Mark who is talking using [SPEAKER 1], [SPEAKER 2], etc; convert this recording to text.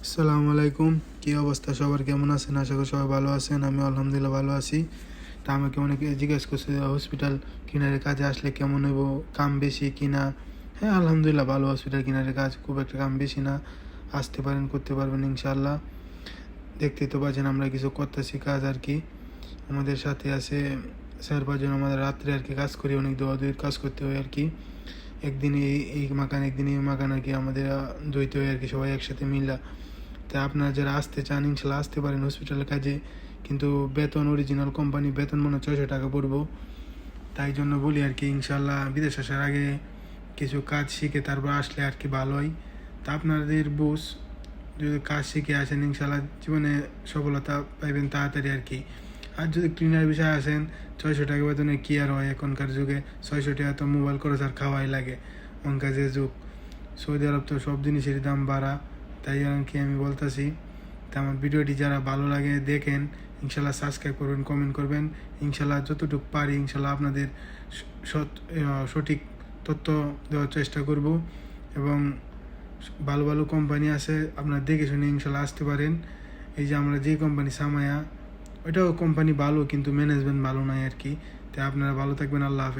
[SPEAKER 1] আসসালামু আলাইকুম। কী অবস্থা সবার, কেমন আছেন? আশা করি সবাই ভালো আছেন। আমি আলহামদুলিল্লাহ ভালো আছি। তা আমাকে অনেকে জিজ্ঞেস করছে যে হসপিটাল কিনারে কাজে আসলে কেমন হইব, কাম বেশি কিনা? হ্যাঁ, আলহামদুলিল্লাহ ভালো। হসপিটাল কিনারে কাজ খুব একটা কাম বেশি না। আসতে পারেন, করতে পারবেন ইনশাআল্লাহ। দেখতেই তো পাচ্ছেন আমরা কিছু করতেছি কাজ আর কি। আমাদের সাথে আছে 4-5 জন। আমাদের রাত্রে আর কি কাজ করি, অনেক দৌড়াদৌড়ির কাজ করতে হয় আর কি। একদিন এই মাকান, একদিন এই মাকান আর কি আমাদের দইতে হয় আর কি, সবাই একসাথে মিলা। তাই আপনারা যারা আসতে চান ইনশাল্লাহ আসতে পারেন হসপিটালের কাজে। কিন্তু বেতন অরিজিনাল কোম্পানি বেতন মনে হয় 600 টাকা পড়বো। তাই জন্য বলি আর কি, ইনশাল্লাহ বিদেশ আসার আগে কিছু কাজ শিখে তারপর আসলে আর কি ভালো হয়। তা আপনাদের বুঝ, যদি কাজ শিখে আসেন ইনশাল্লাহ জীবনে সফলতা পাইবেন তাড়াতাড়ি আর কি। আর যদি ক্লিনার বিষয়ে আসেন, 600 টাকা বেতনে কী আর হয় এখনকার যুগে? 600 টাকা তো মোবাইল খরচ আর খাওয়াই লাগে। এখনকার যে যুগ, সৌদি আরব তো সব জিনিসেরই দাম বাড়া। তাই আর কি আমি বলতেছি। তা আমার ভিডিওটি যারা ভালো লাগে দেখেন, ইনশাল্লাহ সাবস্ক্রাইব করবেন, কমেন্ট করবেন। ইনশাল্লাহ যতটুকু পারি ইনশাল্লাহ আপনাদের সঠিক তথ্য দেওয়ার চেষ্টা করব। এবং ভালো ভালো কোম্পানি আছে, আপনারা দেখে শুনে ইনশাল্লাহ আসতে পারেন। এই যে আমরা যে কোম্পানি সামায়া, ওইটাও কোম্পানি ভালো, কিন্তু ম্যানেজমেন্ট ভালো নয় আর কি। তাই আপনারা ভালো থাকবেন। আল্লাহ হাফেজ।